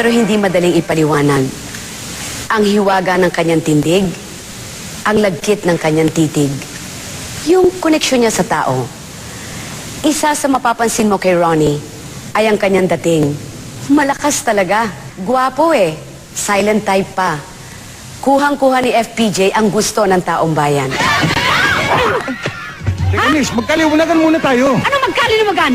Pero hindi madaling ipaliwanag. Ang hiwaga ng kanyang tindig, ang lagkit ng kanyang titig, yung koneksyon niya sa tao. Isa sa mapapansin mo kay Ronnie ay ang kanyang dating. Malakas talaga. Gwapo eh. Silent type pa. Kuhang-kuha ni FPJ ang gusto ng taong bayan. Teka, Miss, magkaliwanagan muna tayo. Ano magkaliliwagan?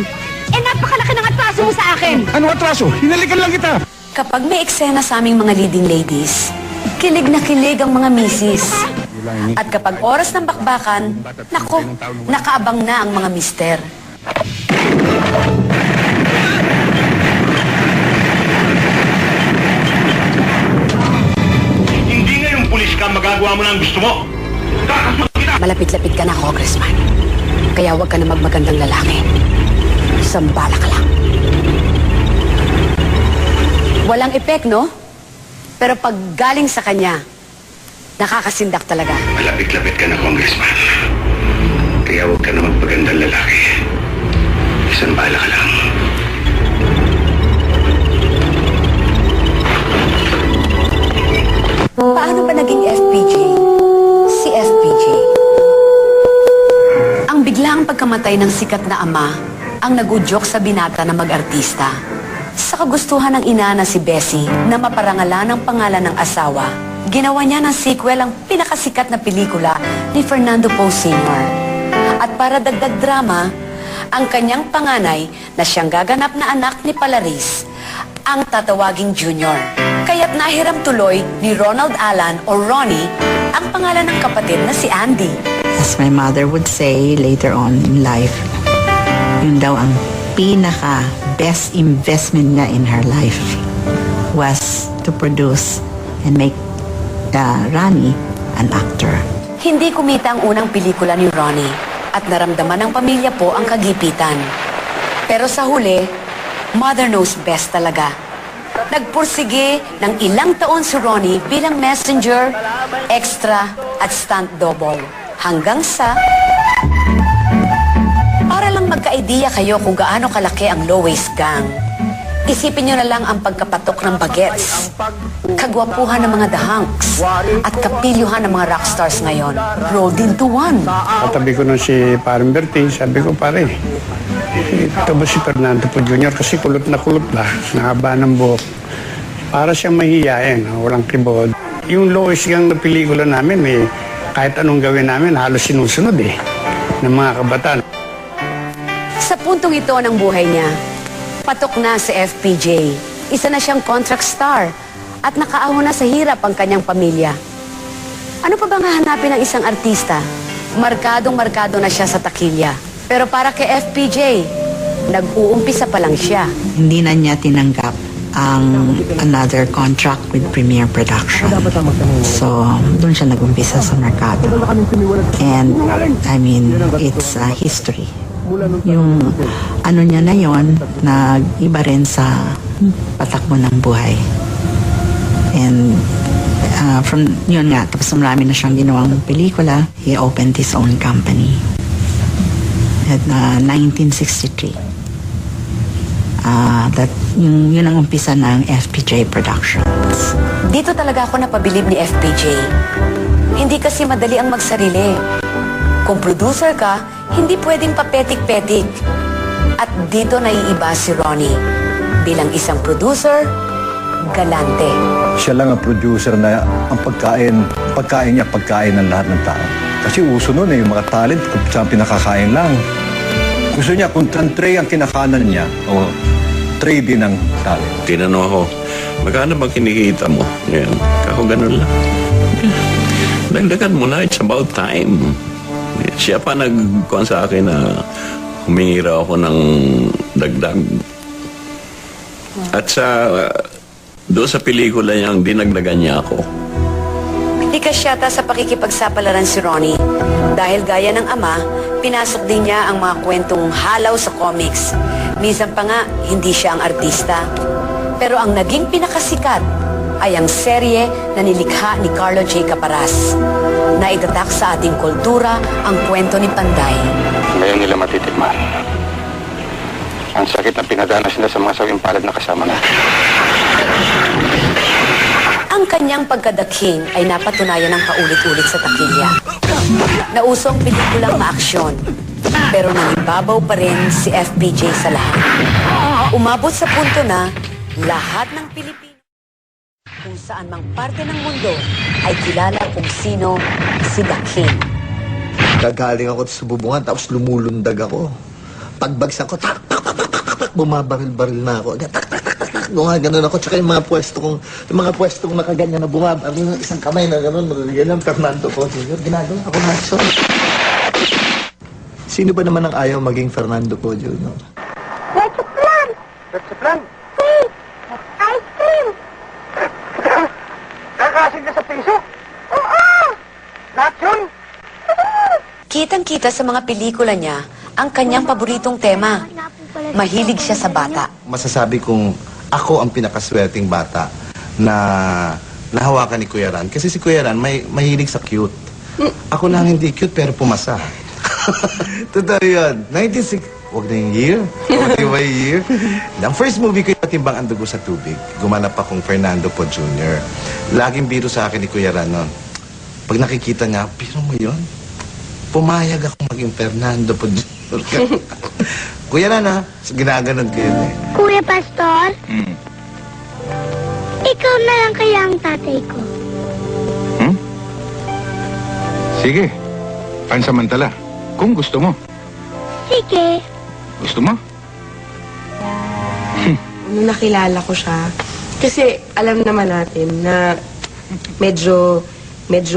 Napakalaki ng atraso mo sa akin. Ano atraso? Hinalikan lang kita. Kapag may eksena sa aming mga leading ladies, kilig na kilig ang mga misis. At kapag oras ng bakbakan, nako, nakaabang na ang mga mister. Hindi nga yung pulis ka magagawa mo na ang gusto mo. Kakasuot kita! Malapit-lapit ka na, Congressman. Kaya huwag ka na magmagandang lalaki. Sambala ka lang. Walang epek, no? Pero pag galing sa kanya, nakakasindak talaga. Malapit-lapit ka na, Congressman. Kaya huwag ka na magpagandang lalaki. Isang bala ka lang. Paano ba naging FPJ? Si FPJ. Ang biglaang pagkamatay ng sikat na ama ang nagudyok sa binata na mag-artista. Sa kagustuhan ng ina na si Bessie na maparangalan ang pangalan ng asawa, ginawa niya ng sequel ang pinakasikat na pelikula ni Fernando Poe Sr. At para dagdag drama, ang kanyang panganay na siyang gaganap na anak ni Palaris, ang tatawaging Junior. Kaya't nahiram tuloy ni Ronald Alan o Ronnie ang pangalan ng kapatid na si Andy. As my mother would say later on in life, yun daw ang pinaka-best investment niya in her life was to produce and make Ronnie an actor. Hindi kumita ang unang pelikula ni Ronnie at naramdaman ng pamilya po ang kagipitan. Pero sa huli, mother knows best talaga. Nagpursige ng ilang taon si Ronnie bilang messenger, extra at stunt double. Hanggang sa... Para lang magka-idea kayo kung gaano kalaki ang low-waist gang. Isipin nyo na lang ang pagkapatok ng bagets, kagwapuhan ng mga dahanks, at kapilyuhan ng mga rockstars ngayon. Rolled into one. Katabi ko nung si Parang Berting, sabi ko, pare, ito ba si Fernando Poe Jr.? Kasi kulot na, nahaba ng buhok. Para siyang mahihiyain, walang kibod. Yung lowest gang na pelikula namin, kahit anong gawin namin, halos sinusunod ng mga kabataan. Sa puntong ito ng buhay niya, patok na si FPJ. Isa na siyang contract star at nakaahon na sa hirap ang kanyang pamilya. Ano pa bang hahanapin ng isang artista? Markadong-markado na siya sa takilya. Pero para kay FPJ, nag-uumpisa pa lang siya. Hindi na niya tinanggap ang another contract with Premier Production. So, doon siya nag-umpisa sa merkado. And, I mean, it's history. Yung ano niya na yon, nag-iba rin sa patakbo ng buhay. And from yun nga, tapos marami na siyang ginawang pelikula, he opened his own company at 1963. Yun ang umpisa ng FPJ Productions. Dito talaga ako napabilib ni FPJ. Hindi kasi madali ang magsarili. Kung producer ka, hindi pwedeng papetik-petik. At dito naiiba si Ronnie. Bilang isang producer, galante. Siya lang ang producer na ang pagkain niya, pagkain ng lahat ng tao. Kasi uso nun yung mga talent, kung saan pinakakain lang. Gusto niya, kung tray ang kinakanan niya, o tray din ang talent. Tinanong ako, magkano bang kinikita mo? Ngayon, ako ganun lang. Dagdagan mo na, it's about time. Siya pa nagkuhan sa akin na humingi raw ako ng dagdag. At doon sa pelikula niyang dinagdagan niya ako. Likas yata sa pakikipagsapalaran si Ronnie. Dahil gaya ng ama, pinasok din niya ang mga kwentong halaw sa comics. Minsan pa nga, hindi siya ang artista. Pero ang naging pinakasikat ay ang serye na nilikha ni Carlo J. Caparas. Naitatak sa ating kultura ang kwento ni Panday. Ngayon nila matitikman. Ang sakit na pinadanas nila sa mga sawing palad na kasama natin. Ang kanyang pagkadaking ay napatunayan ng paulit-ulit sa takilya. Nausong pelikulang maaksyon, pero nangibabaw pa rin si FPJ sa lahat. Umabot sa punto na lahat ng Pilipino kung saan mang parte ng mundo ay kilala kung sino si The King. Gagaling ako sa bubungan, tapos lumulundag ako. Pagbagsak ko, tak, tak, tak, tak, tak, tak, bumabaril-baril na ako. Tak, tak, tak, tak, tak, ganun ako. Tsaka yung mga pwestong nakaganyan na bumabaril ng isang kamay na ganun. Yan lang, Fernando po, Jr. Ginagawa ako na action. Sino ba naman ang ayaw maging Fernando po, Jr.? Let's plan! Let's plan. Wait! Ice cream! Kakasing ka sa piso? Oo! Lahat yun? Kitang-kita sa mga pelikula niya ang kanyang paboritong tema. Mahilig siya sa bata. Masasabi kong ako ang pinakaswerteng bata na nahawakan ni Kuya Ran. Kasi si Kuya Ran mahilig sa cute. Ako lang hindi cute pero pumasa. Totoo yun. 96, wag na yung year. Wag na yung year. Ang first movie ko yung Patimbang ang Dugo sa Tubig. Gumanap akong Fernando Po Jr. Laging biro sa akin ni Kuya Ran nun. Pag nakikita niya, biro mo yun? Pumayag ako maging Fernando Po Jr. Kuya Ran ha, ginaganon ko yun eh. Kuya Pastor? Ikaw na lang kaya ang tatay ko. Sige, pansamantala. Kung gusto mo. Sige. Gusto mo? Nung nakilala ko siya, kasi alam naman natin na medyo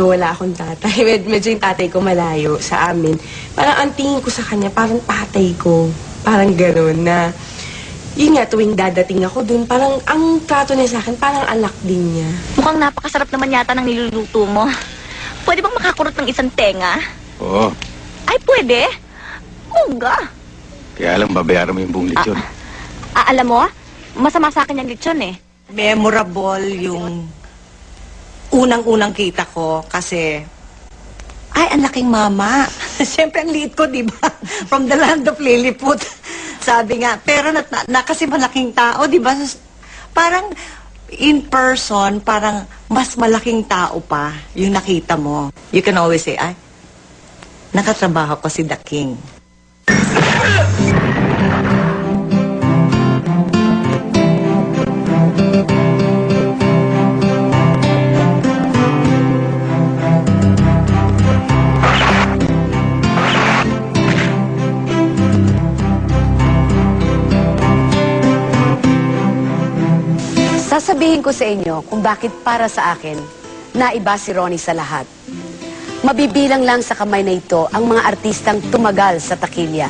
wala akong tatay. Medyo yung tatay ko malayo sa amin. Parang ang tingin ko sa kanya, parang tatay ko. Parang gano'n na, yun nga, tuwing dadating ako dun, parang ang trato niya sa akin, parang alak din niya. Mukhang napakasarap naman yata ng niluluto mo. Pwede bang makakurot ng isang tenga? Oo. Ay, pwede. Mungga. Kaya lang babayaran mo yung buong lechon. Alam mo, masama sa akin yung lechon eh. Memorable yung unang-unang kita ko kasi ay, ang laking mama. Siyempre, ang liit ko, di ba? From the land of Lilliput. Sabi nga, pero kasi malaking tao, di ba? Parang in person, parang mas malaking tao pa yung nakita mo. You can always say, ay, nakatrabaho ko si The King. Sasabihin ko sa inyo kung bakit para sa akin, naiba si Ronnie sa lahat. Mabibilang lang sa kamay na ito ang mga artistang tumagal sa takilya.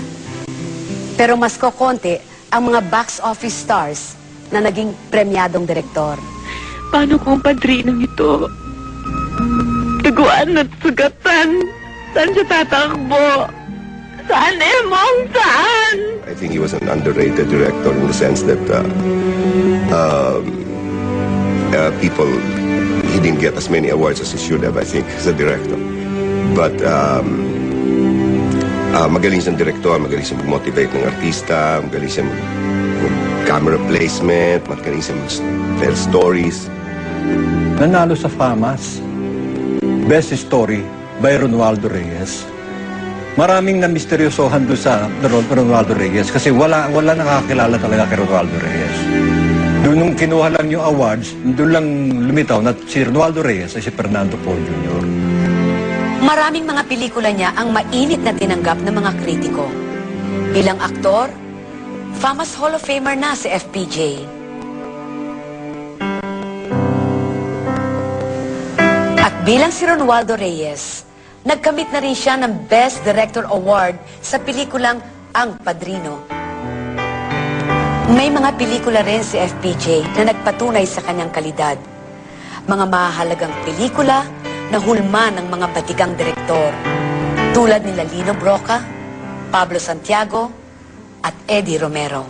Pero mas kokonti ang mga box office stars na naging premyadong direktor. Paano kung padrinong ito? Taguan at sugatan. Saan siya tatakbo? Saan, Emong? Saan? I think he was an underrated director in the sense that people, he didn't get as many awards as he should have, I think, as a director. But magaling siyang director, magaling siyang mag-motivate ng artista, magaling siyang camera placement, magaling siyang tell stories. Nanalo sa FAMAS. Best Story by Ronaldo Reyes. Maraming na misteryosohan doon sa Ronaldo Reyes kasi wala nakakilala talaga kay Ronaldo Reyes. Doon nung kinuha lang yung awards, doon lang lumitaw na si Ronaldo Reyes ay si Fernando Po Jr. Maraming mga pelikula niya ang mainit na tinanggap ng mga kritiko. Bilang aktor, FAMAS Hall of Famer na si FPJ. At bilang si Ronaldo Reyes, nagkamit na rin siya ng Best Director Award sa pelikulang Ang Padrino. May mga pelikula rin si FPJ na nagpatunay sa kanyang kalidad. Mga mahalagang pelikula na hulma ng mga batikang direktor tulad nila Lino Broca, Pablo Santiago at Eddie Romero.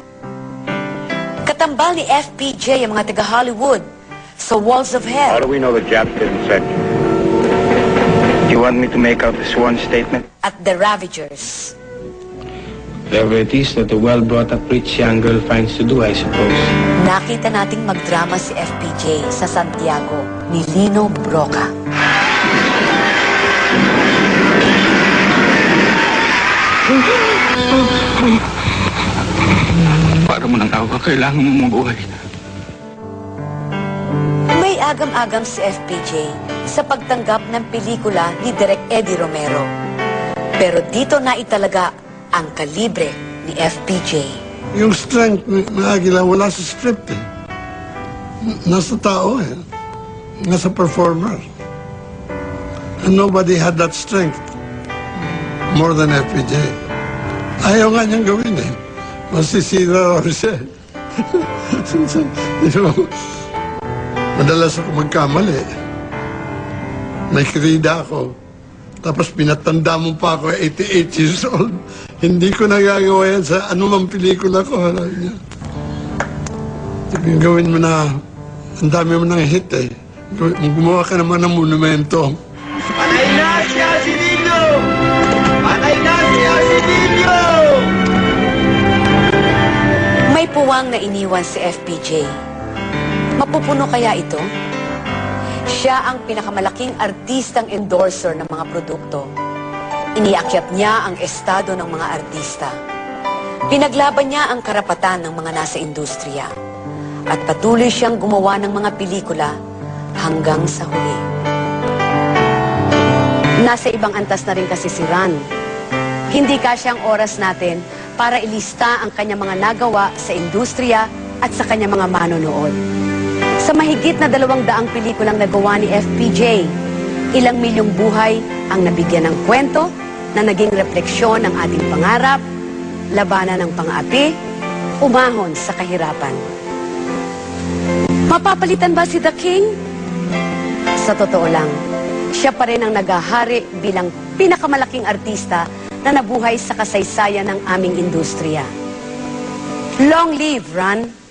Katambal ni FPJ ang mga taga-Hollywood sa Walls of Hell we know the Japs didn't send you? You want me to make out the sworn statement? at The Ravagers. Whatever it is that a well-brought-up rich young girl finds to do, I suppose. Nakita nating magdrama si FPJ sa Santiago ni Lino Broca. Para mo ng awa, kailangan mo mabuhay. May agam-agam si FPJ sa pagtanggap ng pelikula ni Direk Eddie Romero. Pero dito na italaga ang kalibre ni FPJ. Yung strength ng Aguila wala sa script eh. Nasa tao eh. Nasa performer. And nobody had that strength more than FPJ. Ayaw nga niyang gawin eh. Masisira raw siya. You know, madalas ako magkamali. May kirida ako. Tapos pinatanda mo pa ako, 88 years old. Hindi ko nagagawa yan sa anumang pelikula ko. Gawin mo na, ang dami mo nang hit eh. Gumawa ka naman ng monumento. Patay na si Arsidillo! Patay na si Arsidillo! May puwang na iniwan si FPJ. Mapupuno kaya ito? Siya ang pinakamalaking artistang endorser ng mga produkto. Iniakyat niya ang estado ng mga artista. Pinaglaban niya ang karapatan ng mga nasa industriya. At patuloy siyang gumawa ng mga pelikula hanggang sa huli. Nasa ibang antas na rin kasi si Ran. Hindi kasya ang oras natin para ilista ang kanyang mga nagawa sa industriya at sa kanyang mga manonood. Sa mahigit na 200 pelikulang nagawa ni FPJ, ilang milyong buhay ang nabigyan ng kwento na naging refleksyon ng ating pangarap, labanan ng pang-api, umahon sa kahirapan. Mapapalitan ba si The King? Sa totoo lang, siya pa rin ang naghahari bilang pinakamalaking artista na nabuhay sa kasaysayan ng aming industriya. Long live, Ran!